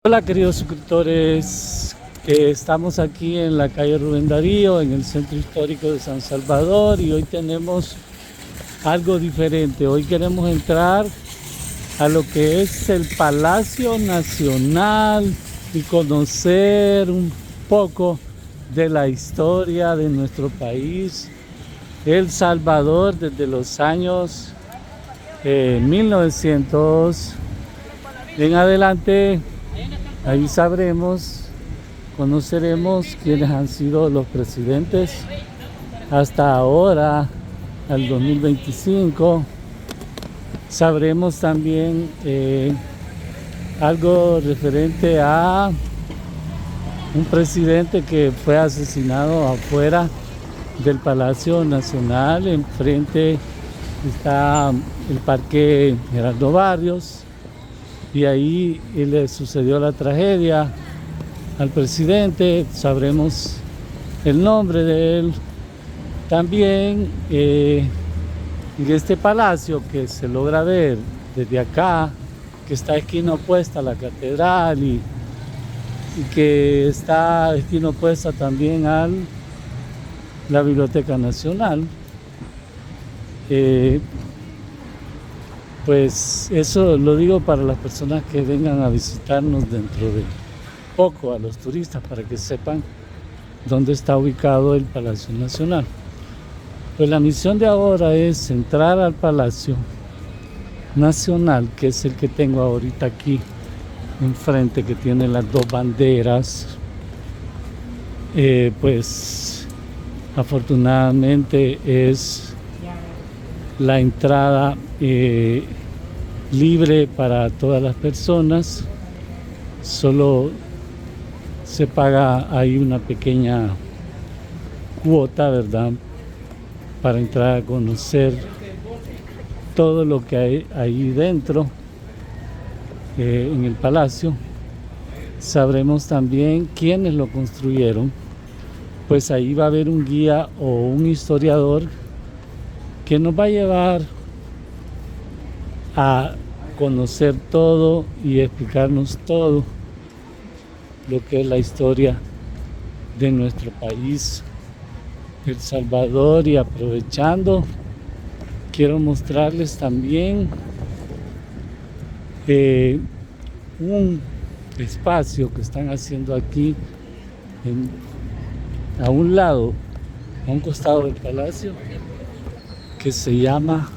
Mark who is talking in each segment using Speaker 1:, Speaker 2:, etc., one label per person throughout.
Speaker 1: Hola queridos suscriptores, estamos aquí en la calle Rubén Darío, en el centro histórico de San Salvador, y hoy tenemos algo diferente. Hoy queremos entrar a lo que es el Palacio Nacional y conocer un poco de la historia de nuestro país, El Salvador, desde los años 1900 en adelante. Ahí conoceremos quiénes han sido los presidentes hasta ahora, al 2025. Sabremos también algo referente a un presidente que fue asesinado afuera del Palacio Nacional. Enfrente está el Parque Gerardo Barrios, y ahí le sucedió la tragedia al presidente. Sabremos el nombre de él. También en este palacio, que se logra ver desde acá, que está esquina opuesta a la catedral y que está esquina opuesta también a la Biblioteca Nacional. Pues eso lo digo para las personas que vengan a visitarnos dentro de poco, a los turistas, para que sepan dónde está ubicado el Palacio Nacional. Pues la misión de ahora es entrar al Palacio Nacional, que es el que tengo ahorita aquí enfrente, que tiene las dos banderas. Pues afortunadamente es la entrada libre para todas las personas. Solo se paga ahí una pequeña cuota, ¿verdad?, para entrar a conocer todo lo que hay ahí dentro, en el palacio. Sabremos también quiénes lo construyeron. Pues ahí va a haber un guía o un historiador que nos va a llevar a conocer todo y explicarnos todo lo que es la historia de nuestro país, El Salvador. Y aprovechando, quiero mostrarles también un espacio que están haciendo aquí a un lado, a un costado del palacio, que se llama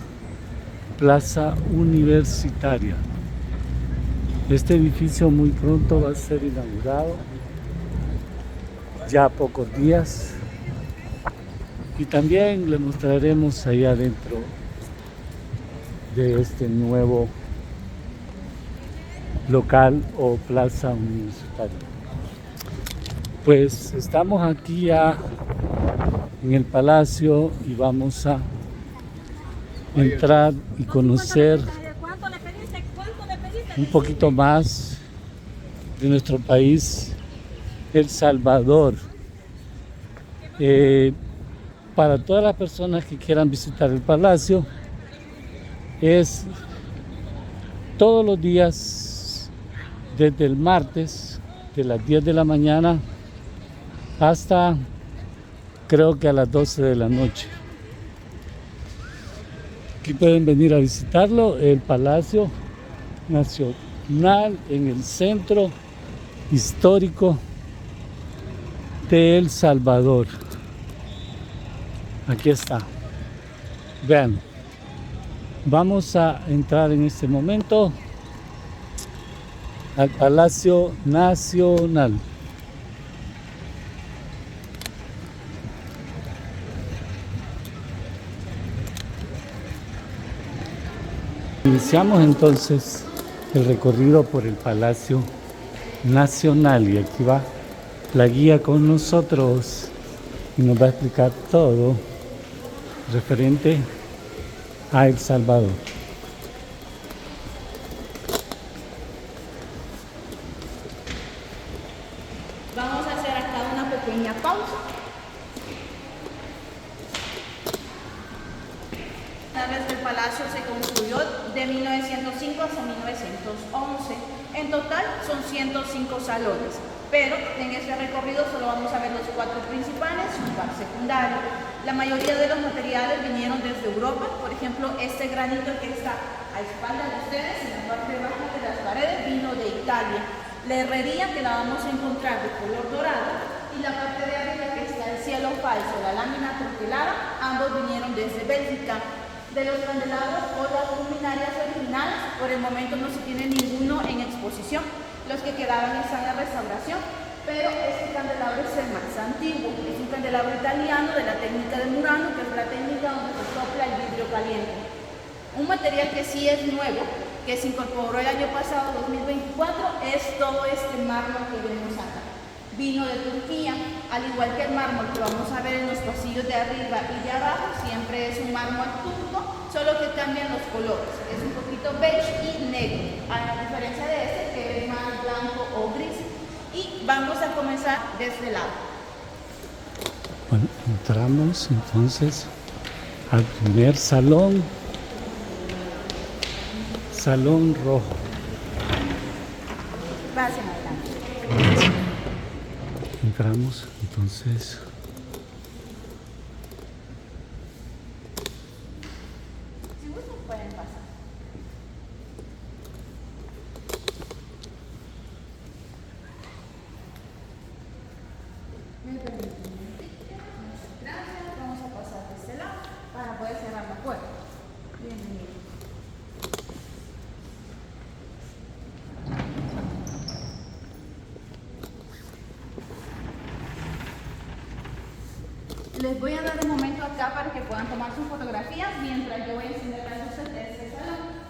Speaker 1: Plaza Universitaria. Este edificio muy pronto va a ser inaugurado, ya a pocos días, y también le mostraremos ahí adentro de este nuevo local o plaza universitaria. Pues estamos aquí ya en el palacio y vamos a entrar y conocer un poquito más de nuestro país, El Salvador. Para todas las personas que quieran visitar el palacio, es todos los días, desde el martes de las 10 de la mañana hasta creo que a las 12 de la noche. Aquí pueden venir a visitarlo, el Palacio Nacional, en el centro histórico de El Salvador. Aquí está. Vean, vamos a entrar en este momento al Palacio Nacional. Iniciamos entonces el recorrido por el Palacio Nacional, y aquí va la guía con nosotros y nos va a explicar todo referente a El Salvador.
Speaker 2: Vamos a hacer acá una pequeña pausa. El palacio se construyó de 1905 hasta 1911 En total son 105 salones, pero en este recorrido solo vamos a ver los 4 principales y un par secundario. La mayoría de los materiales vinieron desde Europa. Por ejemplo, este granito que está a espaldas de ustedes, en la parte baja de las paredes, vino de Italia. La herrería, que la vamos a encontrar de color dorado, y la parte de arriba, que está el cielo falso, la lámina troquelada, ambos vinieron desde Bélgica. De los candelabros o las luminarias originales, por el momento no se tiene ninguno en exposición. Los que quedaban están en restauración, pero este candelabro es el más antiguo. Es un candelabro italiano de la técnica de Murano, que es la técnica donde se sopla el vidrio caliente. Un material que sí es nuevo, que se incorporó el año pasado, 2024, es todo este mármol que vemos acá. Vino de Turquía, al igual que el mármol que vamos a ver en los pasillos de arriba y de abajo, siempre es un mármol turco, solo que cambian los colores. Es un poquito beige y negro, a diferencia de este que es más blanco o gris. Y vamos a comenzar de este lado.
Speaker 1: Bueno, entramos entonces al primer salón, salón rojo.
Speaker 2: Pasen adelante.
Speaker 1: Entramos entonces.
Speaker 2: Si gustan pueden pasar. Me permiten. Gracias. Vamos a pasar de este lado para poder cerrar la puerta. Bienvenido. Les voy a dar un momento acá para que puedan tomar sus fotografías mientras yo voy a enseñar las luces de este salón.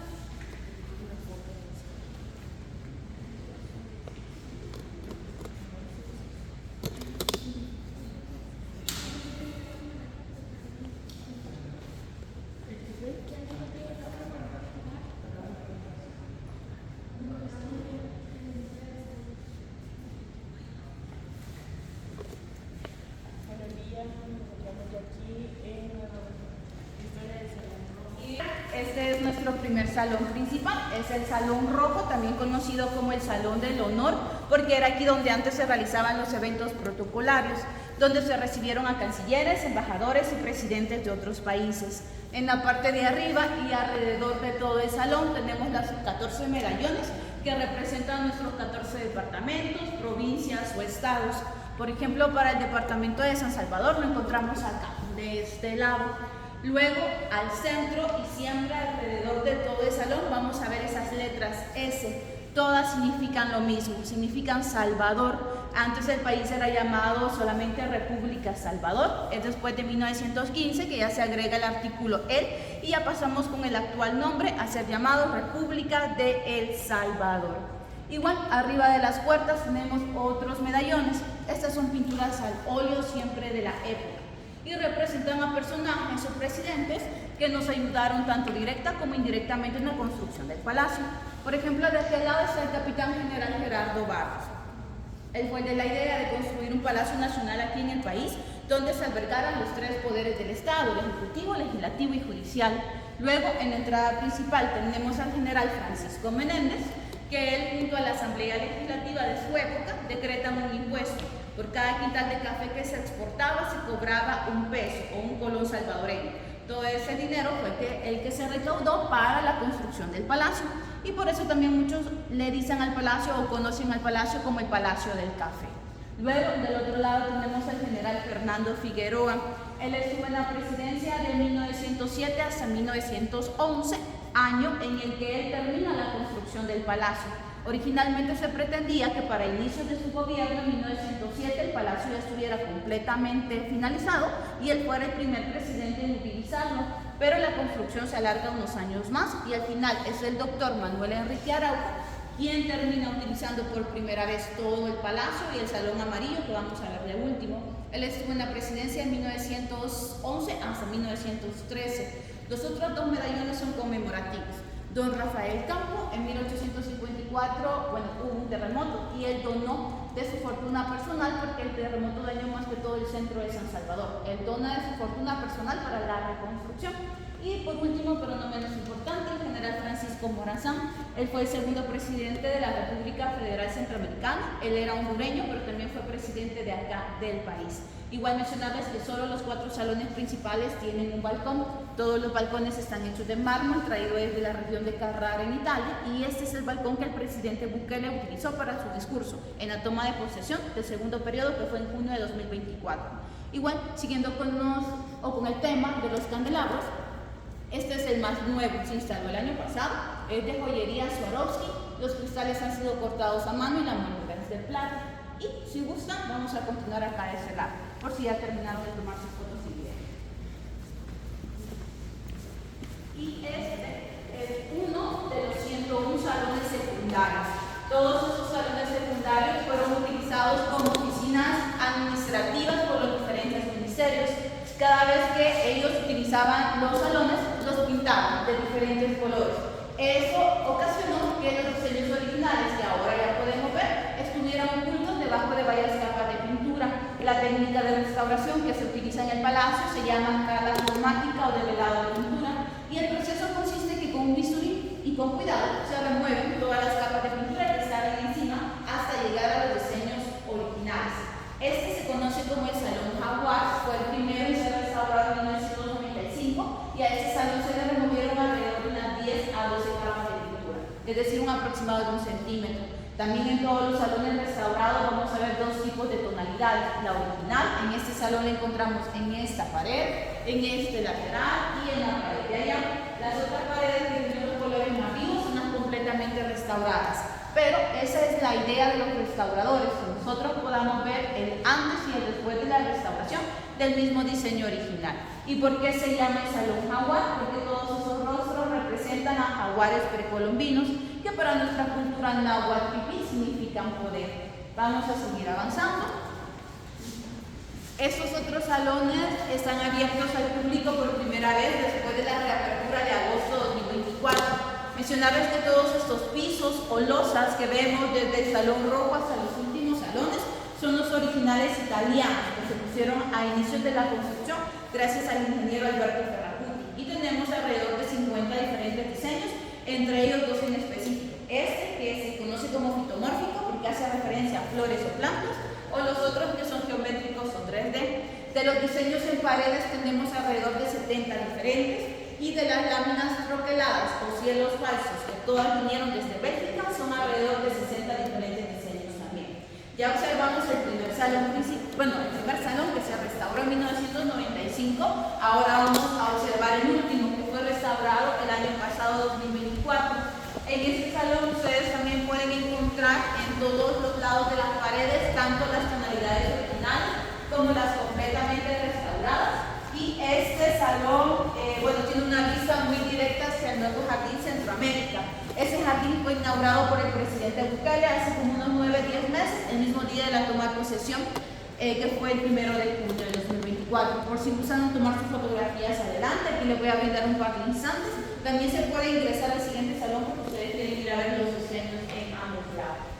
Speaker 2: Este es nuestro primer salón principal, es el Salón Rojo, también conocido como el Salón del Honor, porque era aquí donde antes se realizaban los eventos protocolarios, donde se recibieron a cancilleres, embajadores y presidentes de otros países. En la parte de arriba y alrededor de todo el salón tenemos las 14 medallones que representan nuestros 14 departamentos, provincias o estados. Por ejemplo, para el departamento de San Salvador lo encontramos acá, de este lado. Luego, al centro y siempre alrededor de todo el salón vamos a ver esas letras S. Todas significan lo mismo, significan Salvador. Antes el país era llamado solamente República Salvador. Es después de 1915 que ya se agrega el artículo El y ya pasamos con el actual nombre a ser llamado República de El Salvador. Igual, arriba de las puertas tenemos otros medallones. Estas son pinturas al óleo siempre de la época y representan a personajes o presidentes que nos ayudaron tanto directa como indirectamente en la construcción del palacio. Por ejemplo, de aquel lado está el capitán general Gerardo Barros. Él fue de la idea de construir un palacio nacional aquí en el país donde se albergaran los 3 poderes del Estado, el ejecutivo, legislativo y judicial. Luego, en la entrada principal tenemos al general Francisco Menéndez, que él junto a la Asamblea Legislativa de su época decretan un impuesto. Por cada quintal de café que se exportaba se cobraba un peso o un colón salvadoreño. Todo ese dinero fue el que se recaudó para la construcción del palacio y por eso también muchos le dicen al palacio o conocen al palacio como el Palacio del Café. Luego, del otro lado tenemos al general Fernando Figueroa. Él estuvo en la presidencia de 1907 hasta 1911, año en el que él termina la construcción del palacio. Originalmente se pretendía que para inicios de su gobierno en 1907 el palacio ya estuviera completamente finalizado y él fuera el primer presidente en utilizarlo, pero la construcción se alarga unos años más y al final es el doctor Manuel Enrique Araujo quien termina utilizando por primera vez todo el palacio y el Salón Amarillo, que vamos a ver de último. Él estuvo en la presidencia de 1911 hasta 1913. Los otros 2 medallones son conmemorativos. Don Rafael Campo en 1854 2024, bueno, hubo un terremoto y él donó de su fortuna personal, porque el terremoto dañó más que todo el centro de San Salvador. Él dona de su fortuna personal para la reconstrucción. Y por último, pero no menos importante, el general Francisco Morazán. Él fue el segundo presidente de la República Federal Centroamericana. Él era hondureño, pero también fue presidente de acá, del país. Igual mencionarles que solo los 4 salones principales tienen un balcón. Todos los balcones están hechos de mármol, traído desde la región de Carrara en Italia, y este es el balcón que el presidente Bukele utilizó para su discurso en la toma de posesión del segundo periodo, que fue en junio de 2024. Igual, siguiendo con el tema de los candelabros, este es el más nuevo, se instaló el año pasado, es de joyería Swarovski. Los cristales han sido cortados a mano y la montura es de plata. Y si gustan, vamos a continuar acá de ese lado, por si ya terminaron de tomar sus fotos y videos. Y este es uno de los 101 salones secundarios. Todos esos salones secundarios fueron utilizados como oficinas administrativas por los diferentes ministerios. Cada vez que ellos utilizaban los salones, los pintaban de diferentes colores. Eso ocasionó que los diseños originales, que ahora ya podemos ver, estuvieran ocultos debajo de varias capas de pintura. La técnica de restauración que se utiliza en el palacio se llama cala cromática o develado de pintura, y el proceso consiste en que con un bisturí y con cuidado se remueven todas las capas de pintura que estaban encima hasta llegar a los diseños originales. Este se conoce como el Salón Jaguar, fue el primero en ser restaurado en 1995, y a este salón se le removieron alrededor de unas 10 a 12 capas de pintura, es decir, un aproximado de 1 centímetro. También en todos los salones restaurados vamos a ver 2 tipos de tonalidades. La original, en este salón la encontramos en esta pared, en este lateral y en la pared de allá. Las otras paredes que tienen los colores más vivos son las completamente restauradas. Pero esa es la idea de los restauradores, que nosotros podamos ver el antes y el después de la restauración del mismo diseño original. ¿Y por qué se llama el Salón Jaguar? Porque todos esos rostros representan a jaguares precolombinos, que para nuestra cultura náhuatl pipí significan poder. Vamos a seguir avanzando. Estos otros salones están abiertos al público por primera vez después de la reapertura de agosto de 2024. Mencionarles que todos estos pisos o losas que vemos desde el Salón Rojo hasta los últimos salones son los originales italianos que se pusieron a inicios de la construcción gracias al ingeniero Alberto Ferracuti. Y tenemos alrededor de 50 diferentes diseños, entre ellos 2 en específico. Este, que se conoce como fitomórfico porque hace referencia a flores o plantas, o los otros que son geométricos o 3D. De los diseños en paredes tenemos alrededor de 70 diferentes. Y de las láminas troqueladas o cielos falsos, que todas vinieron desde Bélgica, son alrededor de 60 diferentes diseños también. Ya observamos el primer salón que se restauró en 1995. Ahora vamos a observar el último, que fue restaurado el año pasado, 2024. En este salón ustedes también pueden encontrar en todos los lados de las paredes tanto las tonalidades originales como las completamente restauradas. Y este salón, tiene una vista muy directa hacia el nuevo Jardín Centroamérica. Ese jardín fue inaugurado por el presidente Bukele hace como unos 9-10 meses, el mismo día de la toma de posesión, que fue el 1 de junio de 2024. Por si gustan tomar sus fotografías adelante, aquí les voy a brindar un par de instantes. También se puede ingresar al siguiente salón porque ustedes quieren ir a ver los diseños en ambos lados.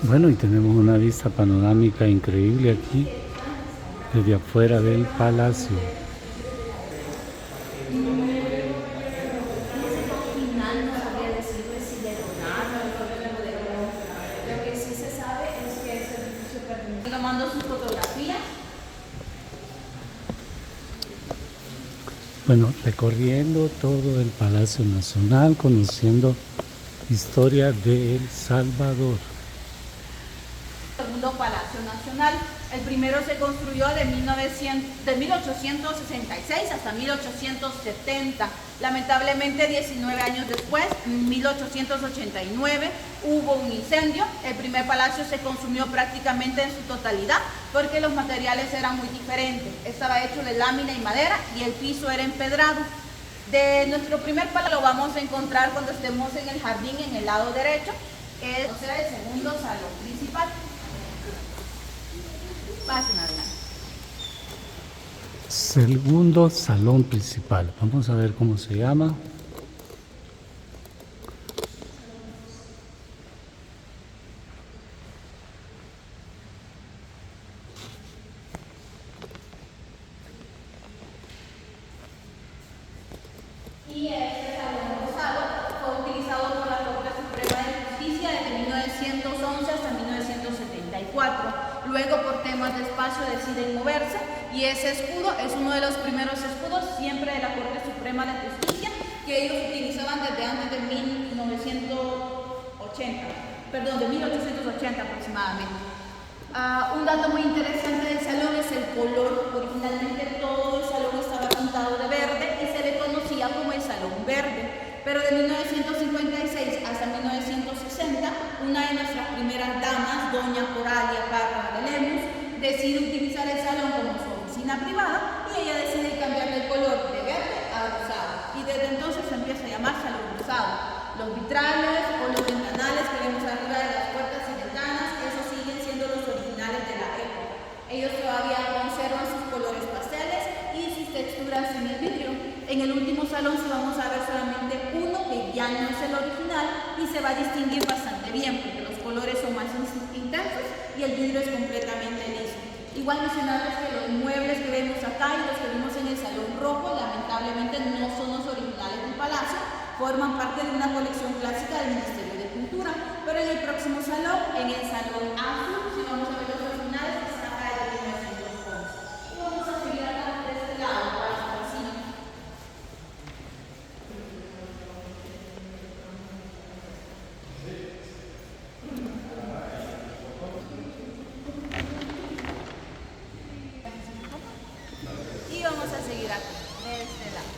Speaker 1: Bueno, y tenemos una vista panorámica increíble aquí, desde afuera del palacio.
Speaker 2: Lo que sí se sabe es que ese edificio pertenece. Tomando su fotografía.
Speaker 1: Bueno, recorriendo todo el Palacio Nacional, conociendo historia de El Salvador.
Speaker 2: Segundo Palacio Nacional. El primero se construyó de 1866 hasta 1870. Lamentablemente, 19 años después, en 1889, hubo un incendio. El primer palacio se consumió prácticamente en su totalidad porque los materiales eran muy diferentes. Estaba hecho de lámina y madera y el piso era empedrado. De nuestro primer palacio lo vamos a encontrar cuando estemos en el jardín en el lado derecho, o sea, el segundo salón principal. Pasen adelante.
Speaker 1: Segundo salón principal. Vamos a ver cómo se llama.
Speaker 2: Y este salón rosado fue utilizado por la Corte Suprema de Justicia desde 1911 hasta 1974. Luego, por temas de espacio, deciden moverse y ese escudo es uno de los primeros escudos siempre de la Corte Suprema de Justicia que ellos utilizaban desde antes de 1880 aproximadamente. Un dato muy interesante del salón es el color. Originalmente todo el salón estaba pintado de verde y se le conocía como el Salón Verde. Pero de 1956 hasta 1960, una de nuestras primeras damas, doña Coralia Parra de Lemus, decide utilizar el salón como su oficina privada y ella decide cambiarle el color de verde a rosado. Y desde entonces se empieza a llamar Salón Rosado. Los vitrales o los ventanales que vemos arriba de las puertas y ventanas, esos siguen siendo los originales de la época. Ellos todavía conservan sus colores pasteles y sus texturas en el vidrio. En el último salón sí vamos a ver solamente uno que ya no es el original y se va a distinguir bastante bien porque los colores son más intensos y el vidrio es completamente liso. Igual mencionarles que los muebles que vemos acá y los que vimos en el Salón Rojo lamentablemente no son los originales del palacio, forman parte de una colección clásica del Ministerio de Cultura, pero en el próximo salón, en el Salón Azul, si vamos a ver los originales, está acá de 1911. Y vamos a seguir acá de este lado, para la cocina. Y vamos a seguir acá, de este lado.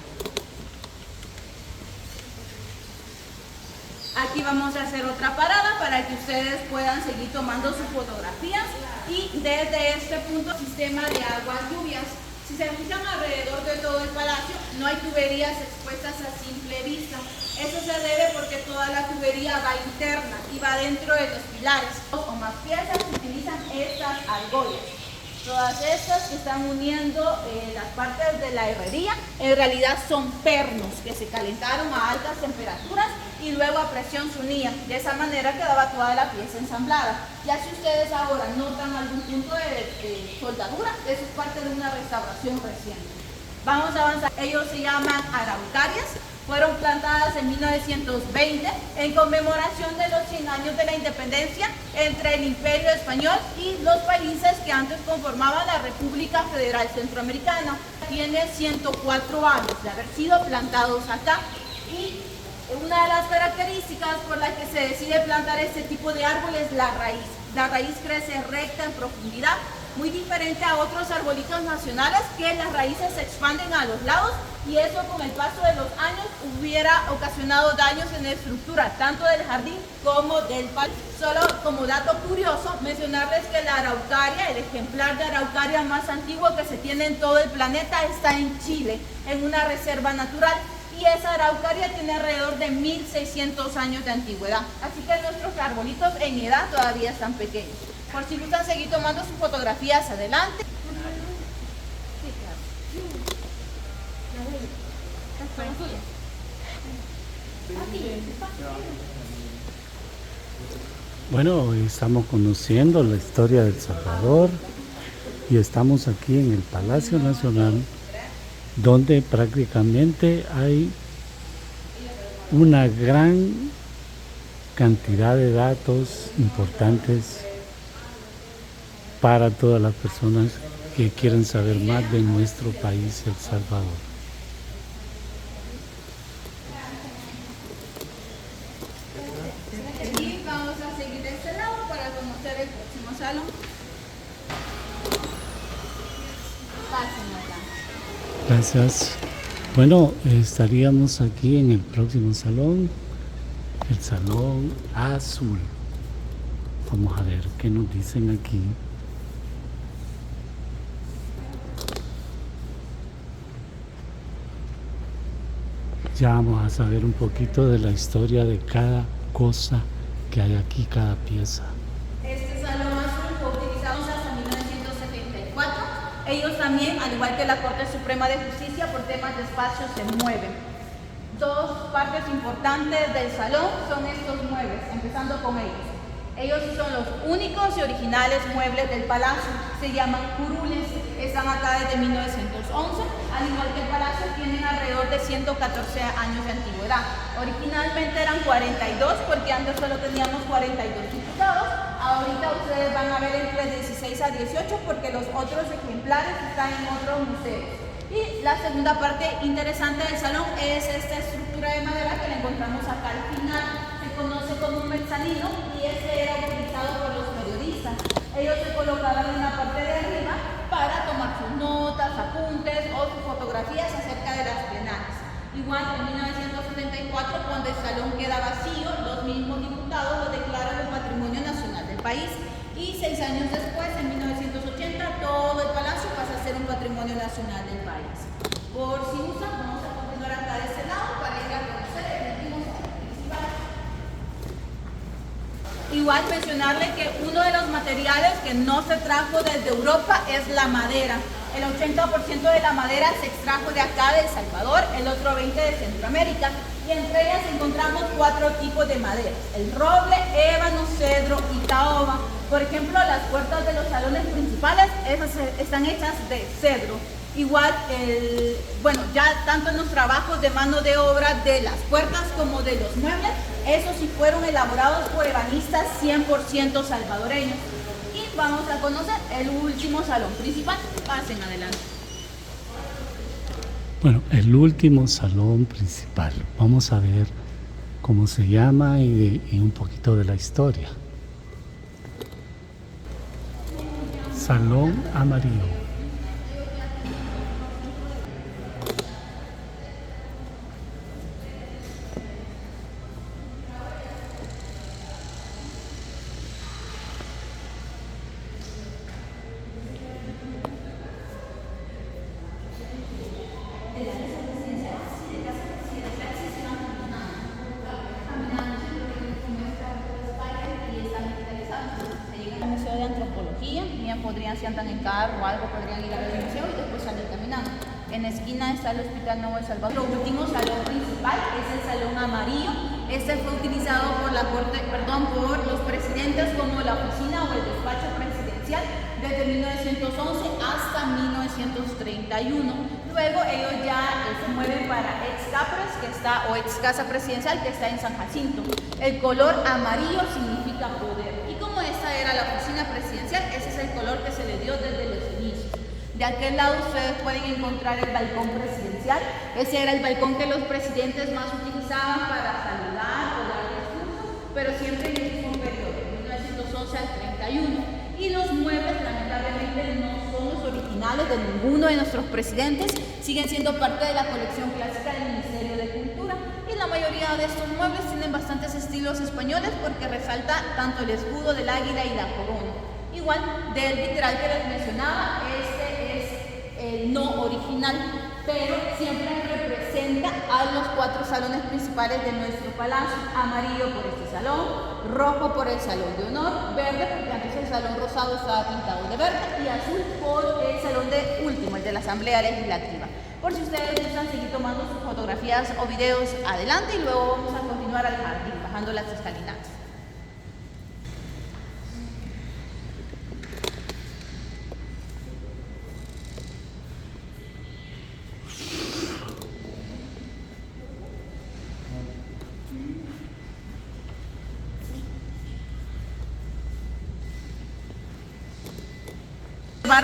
Speaker 2: Aquí vamos a hacer otra parada para que ustedes puedan seguir tomando sus fotografías y desde este punto sistema de aguas lluvias. Si se fijan alrededor de todo el palacio no hay tuberías expuestas a simple vista. Eso se debe porque toda la tubería va interna y va dentro de los pilares. O más piezas utilizan estas argollas. Todas estas que están uniendo las partes de la herrería, en realidad son pernos que se calentaron a altas temperaturas y luego a presión se unían. De esa manera quedaba toda la pieza ensamblada. Ya si ustedes ahora notan algún punto de soldadura, eso es parte de una restauración reciente. Vamos a avanzar. Ellos se llaman araucarias. Fueron plantadas en 1920 en conmemoración de los 100 años de la independencia entre el Imperio Español y los países que antes conformaban la República Federal Centroamericana. Tiene 104 años de haber sido plantados acá y una de las características por las que se decide plantar este tipo de árbol es la raíz. La raíz crece recta en profundidad, muy diferente a otros arbolitos nacionales que las raíces se expanden a los lados y eso con el paso de los años hubiera ocasionado daños en la estructura tanto del jardín como del parque. Solo como dato curioso mencionarles que la araucaria, el ejemplar de araucaria más antiguo que se tiene en todo el planeta está en Chile, en una reserva natural. Y esa araucaria tiene alrededor de 1600 años de antigüedad. Así que nuestros arbolitos en edad todavía están pequeños. Por si gustan seguir tomando sus fotografías adelante.
Speaker 1: Bueno, estamos conociendo la historia de El Salvador y estamos aquí en el Palacio Nacional, donde prácticamente hay una gran cantidad de datos importantes para todas las personas que quieren saber más de nuestro país, El Salvador.
Speaker 2: Y vamos a seguir de este lado para conocer el próximo salón. Pasen acá.
Speaker 1: Gracias. Bueno, estaríamos aquí en el próximo salón, el salón azul. Vamos a ver qué nos dicen aquí. Ya vamos a saber un poquito de la historia de cada cosa que hay aquí, cada pieza.
Speaker 2: Este salón azul fue utilizado hasta 1974. Ellos también, al igual que la Corte Suprema de Justicia, por temas de espacio se mueven. Dos partes importantes del salón son estos muebles, empezando con ellos. Ellos son los únicos y originales muebles del palacio. Se llaman curules. Están acá desde 1911. Al igual que el palacio, tienen alrededor de 114 años de antigüedad. Originalmente eran 42 porque antes solo teníamos 42 diputados. Ahorita ustedes van a ver entre 16 a 18 porque los otros ejemplares están en otros museos. Y la segunda parte interesante del salón es esta estructura de madera que la encontramos acá al final. Se conoce como un mezzanino y este era utilizado por los periodistas. Ellos se colocaban en la parte de arriba para tomar sus notas, apuntes o sus fotografías acerca de las plenarias. Igual en 1974, cuando el salón queda vacío, los mismos diputados lo declaran un patrimonio nacional del país. Y 6 años después, en 1980, todo el palacio pasa a ser un patrimonio nacional del país. Por si gustan, vamos a continuar acá de este lado para ir a conocer el último salón principal. Igual mencionarle que uno de los materiales que no se trajo desde Europa es la madera. El 80% de la madera se extrajo de acá, de El Salvador, el otro 20% de Centroamérica. Y entre ellas encontramos 4 tipos de maderas: el roble, ébano, cedro y caoba. Por ejemplo, las puertas de los salones principales, esas están hechas de cedro. Igual, ya tanto en los trabajos de mano de obra de las puertas como de los muebles, esos sí fueron elaborados por ebanistas 100% salvadoreños. Y vamos a conocer el último salón principal. Pasen adelante.
Speaker 1: Bueno, el último salón principal. Vamos a ver cómo se llama y un poquito de la historia. Salón amarillo.
Speaker 2: Podrían, si andan en carro o algo, podrían ir al museo y después salir caminando. En la esquina está el Hospital Nuevo de Salvador. Lo último salón principal es el salón amarillo. Este fue utilizado por por los presidentes como la oficina o el despacho presidencial desde 1911 hasta 1931. Luego ellos ya se mueven para ex Capres, o ex Casa Presidencial, que está en San Jacinto. El color amarillo significa poder. Y como esta era la oficina presidencial, ese es el color que se le dio desde los inicios. De aquel lado ustedes pueden encontrar el balcón presidencial. Ese era el balcón que los presidentes más utilizaban para saludar o dar discursos, pero siempre en el mismo periodo, de 1911 al 31. Y los muebles, lamentablemente, no son los originales de ninguno de nuestros presidentes, siguen siendo parte de la colección clásica del Ministerio de Cultura. Y la mayoría de estos muebles tienen bastantes estilos españoles porque resalta tanto el escudo del águila y la corona. Igual del vitral que les mencionaba, este es el no original, pero siempre representa a los 4 salones principales de nuestro palacio: amarillo por este salón, rojo por el salón de honor, verde porque antes el salón rosado estaba pintado de verde, y azul por el salón de último, el de la Asamblea Legislativa. Por si ustedes gustan seguir tomando sus fotografías o videos, adelante, y luego vamos a continuar al jardín, bajando las escalinatas.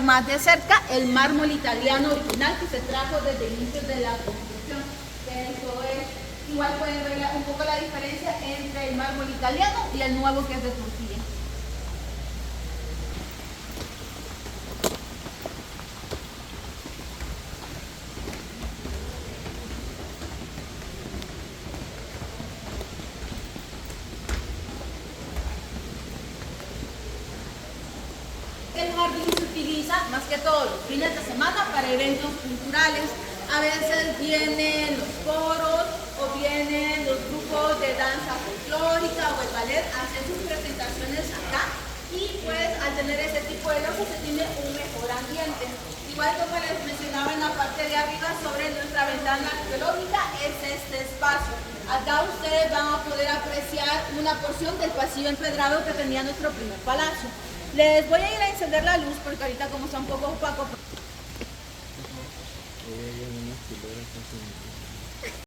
Speaker 2: Más de cerca el mármol italiano original que se trajo desde inicios de la construcción. Eso es, igual pueden ver un poco la diferencia entre el mármol italiano y el nuevo que es de Turquía. jardín se utiliza más que todo los fines de semana para eventos culturales. A veces vienen los coros o vienen los grupos de danza folclórica o el ballet a hacer sus presentaciones acá, y pues al tener ese tipo de lujos se tiene un mejor ambiente. Igual como les mencionaba en la parte de arriba sobre nuestra ventana arqueológica, es este espacio. Acá ustedes van a poder apreciar una porción del pasillo empedrado que tenía nuestro primer palacio. Les voy a ir a encender la luz porque ahorita como está un poco opaco.